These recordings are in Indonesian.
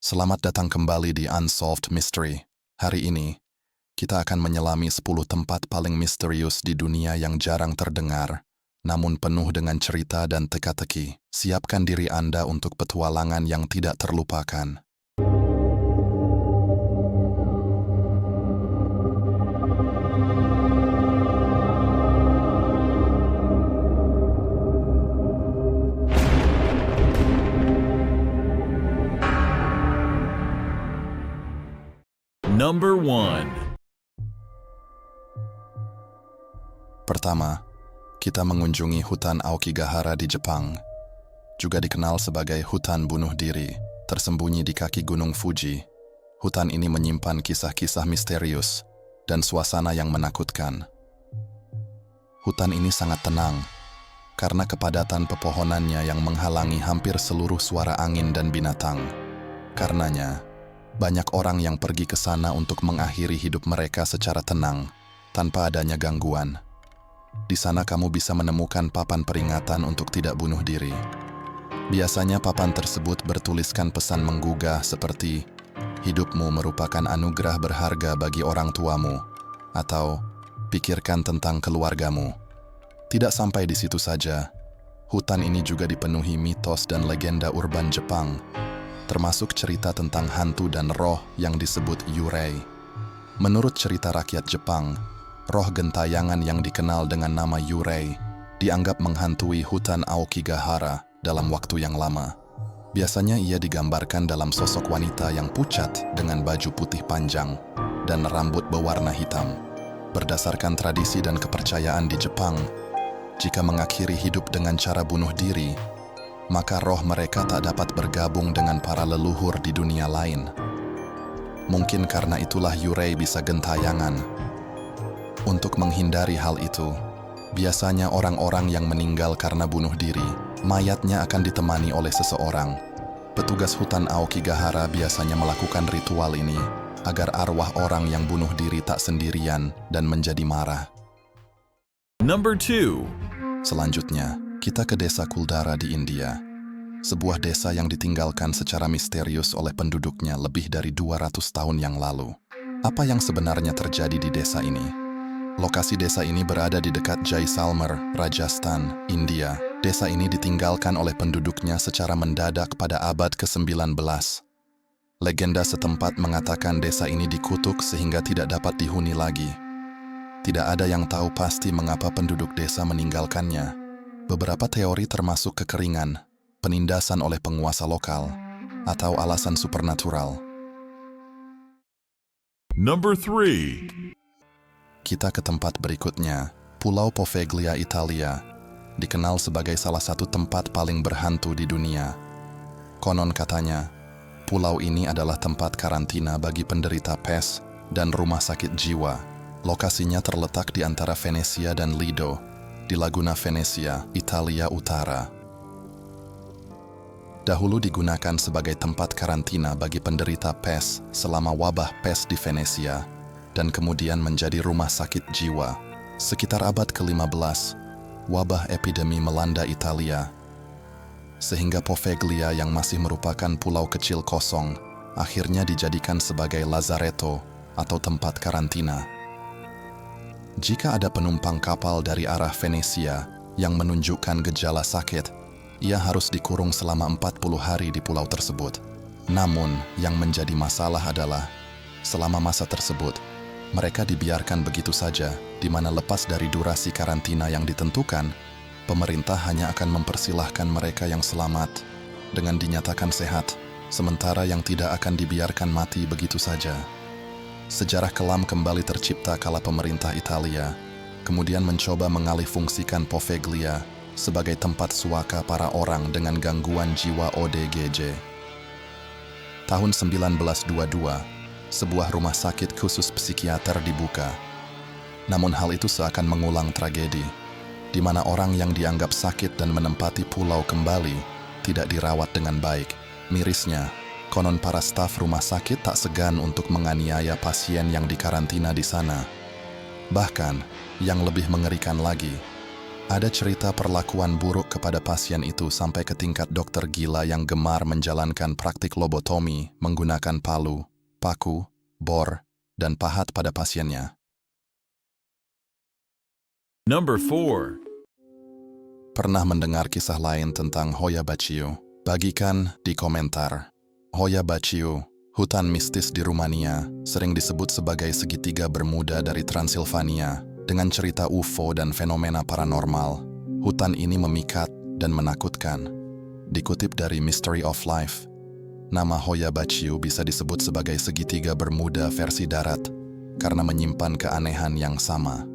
Selamat datang kembali di Unsolved Mystery. Hari ini, kita akan menyelami 10 tempat paling misterius di dunia yang jarang terdengar, namun penuh dengan cerita dan teka-teki. Siapkan diri Anda untuk petualangan yang tidak terlupakan. Number 1. Pertama, kita mengunjungi hutan Aokigahara di Jepang, juga dikenal sebagai hutan bunuh diri, tersembunyi di kaki Gunung Fuji. Hutan ini menyimpan kisah-kisah misterius dan suasana yang menakutkan. Hutan ini sangat tenang, karena kepadatan pepohonannya yang menghalangi hampir seluruh suara angin dan binatang. Karenanya, banyak orang yang pergi ke sana untuk mengakhiri hidup mereka secara tenang, tanpa adanya gangguan. Di sana kamu bisa menemukan papan peringatan untuk tidak bunuh diri. Biasanya papan tersebut bertuliskan pesan menggugah seperti, hidupmu merupakan anugerah berharga bagi orang tuamu, atau pikirkan tentang keluargamu. Tidak sampai di situ saja, hutan ini juga dipenuhi mitos dan legenda urban Jepang, termasuk cerita tentang hantu dan roh yang disebut yurei. Menurut cerita rakyat Jepang, roh gentayangan yang dikenal dengan nama yurei dianggap menghantui hutan Aokigahara dalam waktu yang lama. Biasanya ia digambarkan dalam sosok wanita yang pucat dengan baju putih panjang dan rambut berwarna hitam. Berdasarkan tradisi dan kepercayaan di Jepang, jika mengakhiri hidup dengan cara bunuh diri, maka roh mereka tak dapat bergabung dengan para leluhur di dunia lain. Mungkin karena itulah yurei bisa gentayangan. Untuk menghindari hal itu, biasanya orang-orang yang meninggal karena bunuh diri, mayatnya akan ditemani oleh seseorang. Petugas hutan Aokigahara biasanya melakukan ritual ini agar arwah orang yang bunuh diri tak sendirian dan menjadi marah. Number 2. Selanjutnya, kita ke desa Kuldara di India. Sebuah desa yang ditinggalkan secara misterius oleh penduduknya lebih dari 200 tahun yang lalu. Apa yang sebenarnya terjadi di desa ini? Lokasi desa ini berada di dekat Jaisalmer, Rajasthan, India. Desa ini ditinggalkan oleh penduduknya secara mendadak pada abad ke-19. Legenda setempat mengatakan desa ini dikutuk sehingga tidak dapat dihuni lagi. Tidak ada yang tahu pasti mengapa penduduk desa meninggalkannya. Beberapa teori termasuk kekeringan, penindasan oleh penguasa lokal, atau alasan supernatural. Number 3. Kita ke tempat berikutnya, Pulau Poveglia, Italia, dikenal sebagai salah satu tempat paling berhantu di dunia. Konon katanya, pulau ini adalah tempat karantina bagi penderita pes dan rumah sakit jiwa. Lokasinya terletak di antara Venesia dan Lido, di Laguna Venezia, Italia Utara. Dahulu digunakan sebagai tempat karantina bagi penderita pes selama wabah pes di Venesia, dan kemudian menjadi rumah sakit jiwa. Sekitar abad ke-15, wabah epidemi melanda Italia, sehingga Poveglia yang masih merupakan pulau kecil kosong, akhirnya dijadikan sebagai lazaretto atau tempat karantina. Jika ada penumpang kapal dari arah Venesia yang menunjukkan gejala sakit, ia harus dikurung selama 40 hari di pulau tersebut. Namun, yang menjadi masalah adalah, selama masa tersebut, mereka dibiarkan begitu saja, di mana lepas dari durasi karantina yang ditentukan, pemerintah hanya akan mempersilahkan mereka yang selamat dengan dinyatakan sehat, sementara yang tidak akan dibiarkan mati begitu saja. Sejarah kelam kembali tercipta kala pemerintah Italia kemudian mencoba mengalihfungsikan Poveglia sebagai tempat suaka para orang dengan gangguan jiwa ODGJ. Tahun 1922, sebuah rumah sakit khusus psikiater dibuka. Namun hal itu seakan mengulang tragedi, di mana orang yang dianggap sakit dan menempati pulau kembali tidak dirawat dengan baik. Mirisnya, konon para staf rumah sakit tak segan untuk menganiaya pasien yang dikarantina di sana. Bahkan, yang lebih mengerikan lagi, Ada cerita perlakuan buruk kepada pasien itu sampai ke tingkat dokter gila yang gemar menjalankan praktik lobotomi menggunakan palu, paku, bor, dan pahat pada pasiennya. Number 4. Pernah mendengar kisah lain tentang Hoya Baciu? Bagikan di komentar. Hoya Baciu, hutan mistis di Rumania, sering disebut sebagai segitiga Bermuda dari Transilvania. Dengan cerita UFO dan fenomena paranormal, hutan ini memikat dan menakutkan. Dikutip dari Mystery of Life, nama Hoya Baciu bisa disebut sebagai segitiga Bermuda versi darat karena menyimpan keanehan yang sama.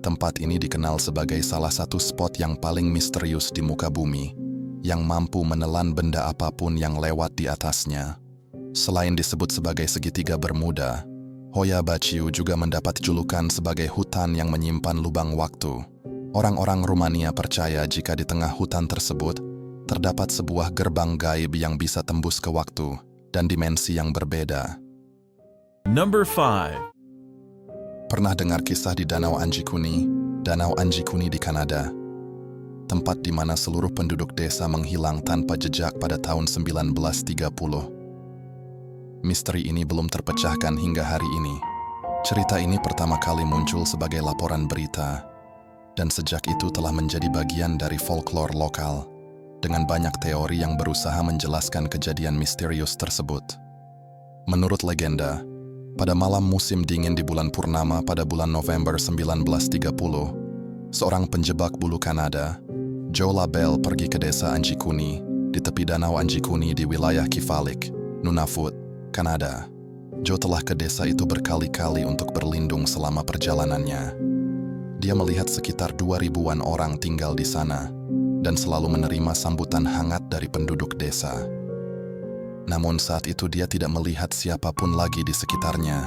Tempat ini dikenal sebagai salah satu spot yang paling misterius di muka bumi, yang mampu menelan benda apapun yang lewat di atasnya. Selain disebut sebagai segitiga Bermuda, Hoya Baciu juga mendapat julukan sebagai hutan yang menyimpan lubang waktu. Orang-orang Rumania percaya jika di tengah hutan tersebut terdapat sebuah gerbang gaib yang bisa tembus ke waktu dan dimensi yang berbeda. Number 5. Pernah dengar kisah di Danau Anjikuni? Danau Anjikuni di Kanada, tempat di mana seluruh penduduk desa menghilang tanpa jejak pada tahun 1930. Misteri ini belum terpecahkan hingga hari ini. Cerita ini pertama kali muncul sebagai laporan berita, dan sejak itu telah menjadi bagian dari folklore lokal, dengan banyak teori yang berusaha menjelaskan kejadian misterius tersebut. Menurut legenda, pada malam musim dingin di bulan purnama pada bulan November 1930, seorang penjebak bulu Kanada, Joe Labelle, pergi ke desa Anjikuni di tepi Danau Anjikuni di wilayah Kifalik, Nunavut, Kanada. Joe telah ke desa itu berkali-kali untuk berlindung selama perjalanannya. Dia melihat sekitar 2.000-an orang tinggal di sana dan selalu menerima sambutan hangat dari penduduk desa. Namun saat itu dia tidak melihat siapapun lagi di sekitarnya.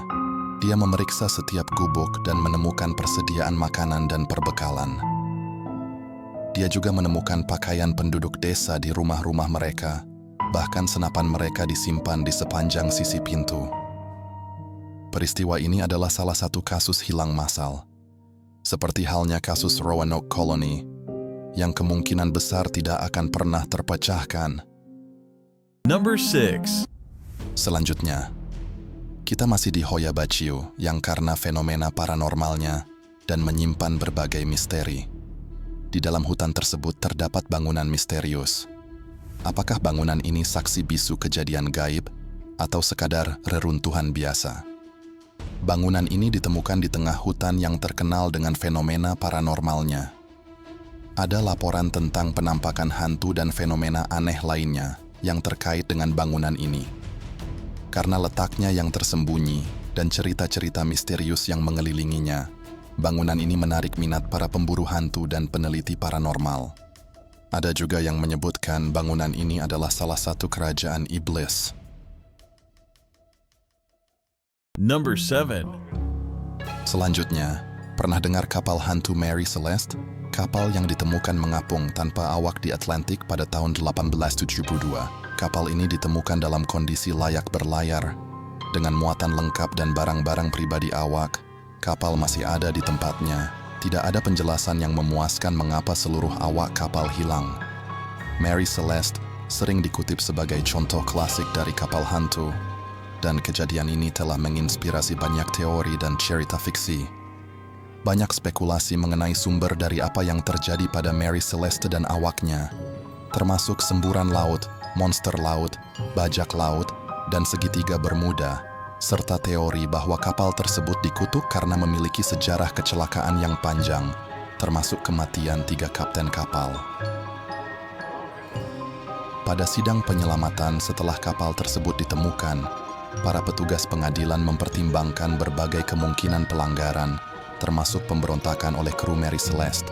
Dia memeriksa setiap gubuk dan menemukan persediaan makanan dan perbekalan. Dia juga menemukan pakaian penduduk desa di rumah-rumah mereka. Bahkan senapan mereka disimpan di sepanjang sisi pintu. Peristiwa ini adalah salah satu kasus hilang massal, seperti halnya kasus Roanoke Colony, yang kemungkinan besar tidak akan pernah terpecahkan. Number 6. Selanjutnya, kita masih di Hoya Baciu yang karena fenomena paranormalnya dan menyimpan berbagai misteri. Di dalam hutan tersebut terdapat bangunan misterius. Apakah bangunan ini saksi bisu kejadian gaib atau sekadar reruntuhan biasa? Bangunan ini ditemukan di tengah hutan yang terkenal dengan fenomena paranormalnya. Ada laporan tentang penampakan hantu dan fenomena aneh lainnya yang terkait dengan bangunan ini. Karena letaknya yang tersembunyi dan cerita-cerita misterius yang mengelilinginya, bangunan ini menarik minat para pemburu hantu dan peneliti paranormal. Ada juga yang menyebutkan bangunan ini adalah salah satu kerajaan iblis. Number 7. Selanjutnya, pernah dengar kapal hantu Mary Celeste? Kapal yang ditemukan mengapung tanpa awak di Atlantik pada tahun 1872. Kapal ini ditemukan dalam kondisi layak berlayar. Dengan muatan lengkap dan barang-barang pribadi awak, kapal masih ada di tempatnya. Tidak ada penjelasan yang memuaskan mengapa seluruh awak kapal hilang. Mary Celeste sering dikutip sebagai contoh klasik dari kapal hantu, dan kejadian ini telah menginspirasi banyak teori dan cerita fiksi. Banyak spekulasi mengenai sumber dari apa yang terjadi pada Mary Celeste dan awaknya, termasuk semburan laut, monster laut, bajak laut, dan segitiga Bermuda, serta teori bahwa kapal tersebut dikutuk karena memiliki sejarah kecelakaan yang panjang, termasuk kematian 3 kapten kapal. Pada sidang penyelamatan setelah kapal tersebut ditemukan, para petugas pengadilan mempertimbangkan berbagai kemungkinan pelanggaran, termasuk pemberontakan oleh kru Mary Celeste,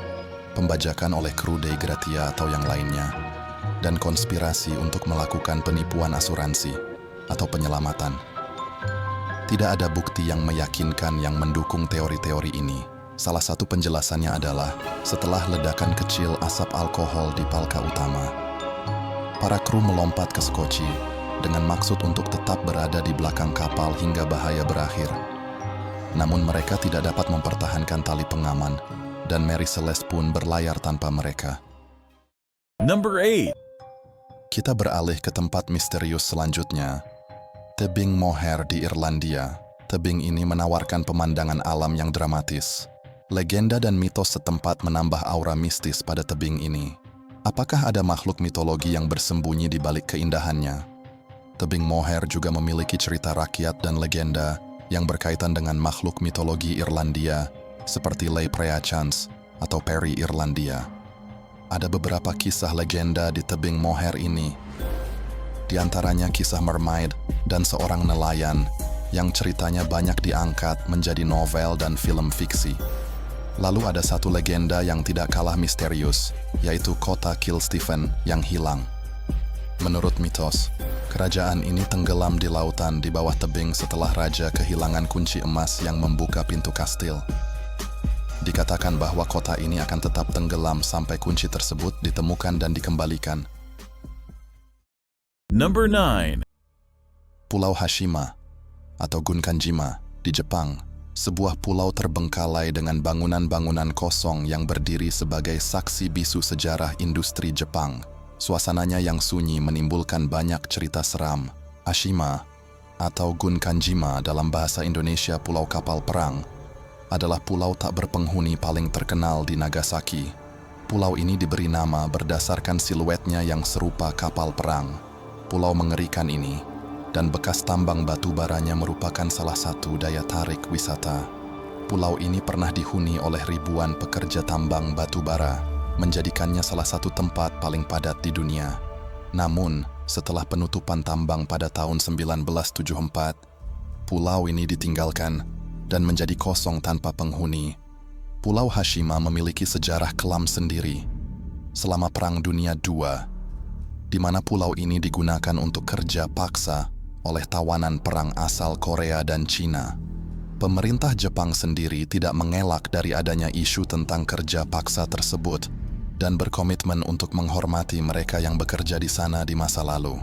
pembajakan oleh kru Dei Gratia atau yang lainnya, dan konspirasi untuk melakukan penipuan asuransi atau penyelamatan. Tidak ada bukti yang meyakinkan yang mendukung teori-teori ini. Salah satu penjelasannya adalah setelah ledakan kecil asap alkohol di palka utama. Para kru melompat ke skoci dengan maksud untuk tetap berada di belakang kapal hingga bahaya berakhir. Namun mereka tidak dapat mempertahankan tali pengaman dan Mary Celeste pun berlayar tanpa mereka. Number 8. Kita beralih ke tempat misterius selanjutnya, tebing Moher di Irlandia. Tebing ini menawarkan pemandangan alam yang dramatis. Legenda dan mitos setempat menambah aura mistis pada tebing ini. Apakah ada makhluk mitologi yang bersembunyi di balik keindahannya? Tebing Moher juga memiliki cerita rakyat dan legenda yang berkaitan dengan makhluk mitologi Irlandia seperti Lay Preachants atau Peri Irlandia. Ada beberapa kisah legenda di tebing Moher ini. Di antaranya kisah mermaid dan seorang nelayan yang ceritanya banyak diangkat menjadi novel dan film fiksi. Lalu ada satu legenda yang tidak kalah misterius, yaitu kota Kilstephen yang hilang. Menurut mitos, kerajaan ini tenggelam di lautan di bawah tebing setelah raja kehilangan kunci emas yang membuka pintu kastil. Dikatakan bahwa kota ini akan tetap tenggelam sampai kunci tersebut ditemukan dan dikembalikan. Number 9. Pulau Hashima atau Gunkanjima di Jepang, sebuah pulau terbengkalai dengan bangunan-bangunan kosong yang berdiri sebagai saksi bisu sejarah industri Jepang. Suasananya yang sunyi menimbulkan banyak cerita seram. Hashima atau Gunkanjima dalam bahasa Indonesia Pulau Kapal Perang adalah pulau tak berpenghuni paling terkenal di Nagasaki. Pulau ini diberi nama berdasarkan siluetnya yang serupa kapal perang. Pulau mengerikan ini dan bekas tambang batu baranya merupakan salah satu daya tarik wisata. Pulau ini pernah dihuni oleh ribuan pekerja tambang batu bara, menjadikannya salah satu tempat paling padat di dunia. Namun, setelah penutupan tambang pada tahun 1974, pulau ini ditinggalkan dan menjadi kosong tanpa penghuni. Pulau Hashima memiliki sejarah kelam sendiri. Selama Perang Dunia II, di mana pulau ini digunakan untuk kerja paksa oleh tawanan perang asal Korea dan Cina. Pemerintah Jepang sendiri tidak mengelak dari adanya isu tentang kerja paksa tersebut dan berkomitmen untuk menghormati mereka yang bekerja di sana di masa lalu.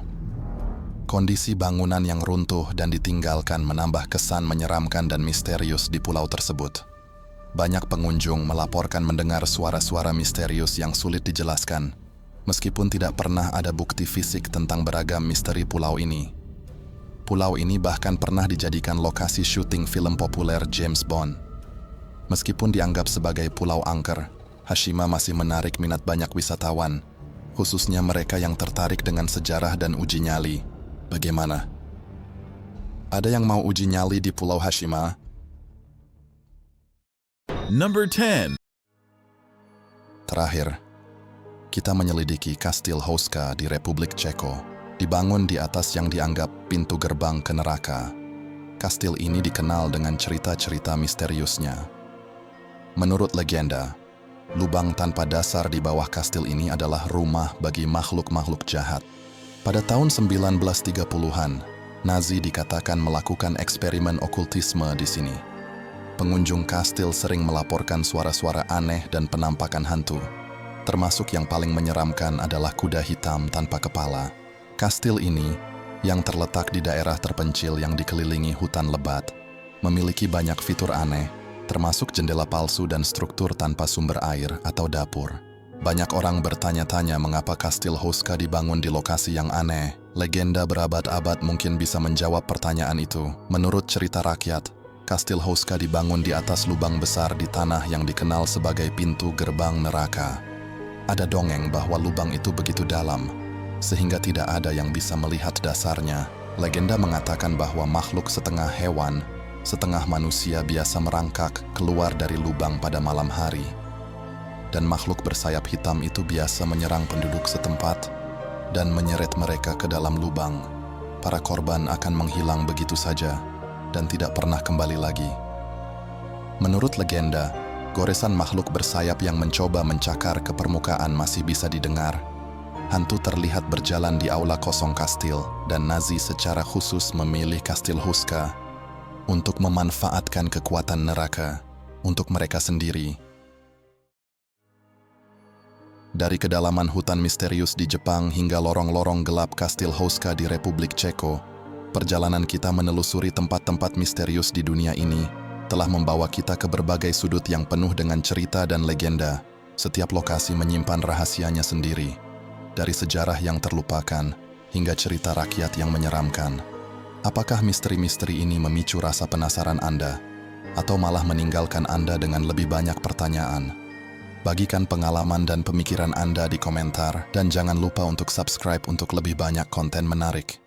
Kondisi bangunan yang runtuh dan ditinggalkan menambah kesan menyeramkan dan misterius di pulau tersebut. Banyak pengunjung melaporkan mendengar suara-suara misterius yang sulit dijelaskan, meskipun tidak pernah ada bukti fisik tentang beragam misteri pulau ini. Pulau ini bahkan pernah dijadikan lokasi syuting film populer James Bond. Meskipun dianggap sebagai pulau angker, Hashima masih menarik minat banyak wisatawan, khususnya mereka yang tertarik dengan sejarah dan uji nyali. Bagaimana? Ada yang mau uji nyali di Pulau Hashima? Number 10. Terakhir, kita menyelidiki Kastil Houska di Republik Ceko, dibangun di atas yang dianggap pintu gerbang ke neraka. Kastil ini dikenal dengan cerita-cerita misteriusnya. Menurut legenda, lubang tanpa dasar di bawah kastil ini adalah rumah bagi makhluk-makhluk jahat. Pada tahun 1930-an, Nazi dikatakan melakukan eksperimen okultisme di sini. Pengunjung kastil sering melaporkan suara-suara aneh dan penampakan hantu. Termasuk yang paling menyeramkan adalah kuda hitam tanpa kepala. Kastil ini, yang terletak di daerah terpencil yang dikelilingi hutan lebat, memiliki banyak fitur aneh, termasuk jendela palsu dan struktur tanpa sumber air atau dapur. Banyak orang bertanya-tanya mengapa Kastil Houska dibangun di lokasi yang aneh. Legenda berabad-abad mungkin bisa menjawab pertanyaan itu. Menurut cerita rakyat, Kastil Houska dibangun di atas lubang besar di tanah yang dikenal sebagai pintu gerbang neraka. Ada dongeng bahwa lubang itu begitu dalam, sehingga tidak ada yang bisa melihat dasarnya. Legenda mengatakan bahwa makhluk setengah hewan, setengah manusia biasa merangkak keluar dari lubang pada malam hari. Dan makhluk bersayap hitam itu biasa menyerang penduduk setempat dan menyeret mereka ke dalam lubang. Para korban akan menghilang begitu saja dan tidak pernah kembali lagi. Menurut legenda, goresan makhluk bersayap yang mencoba mencakar ke permukaan masih bisa didengar. Hantu terlihat berjalan di aula kosong kastil, dan Nazi secara khusus memilih Kastil Houska untuk memanfaatkan kekuatan neraka untuk mereka sendiri. Dari kedalaman hutan misterius di Jepang hingga lorong-lorong gelap Kastil Houska di Republik Ceko, perjalanan kita menelusuri tempat-tempat misterius di dunia ini telah membawa kita ke berbagai sudut yang penuh dengan cerita dan legenda. Setiap lokasi menyimpan rahasianya sendiri, dari sejarah yang terlupakan hingga cerita rakyat yang menyeramkan. Apakah misteri-misteri ini memicu rasa penasaran Anda, atau malah meninggalkan Anda dengan lebih banyak pertanyaan? Bagikan pengalaman dan pemikiran Anda di komentar, dan jangan lupa untuk subscribe untuk lebih banyak konten menarik.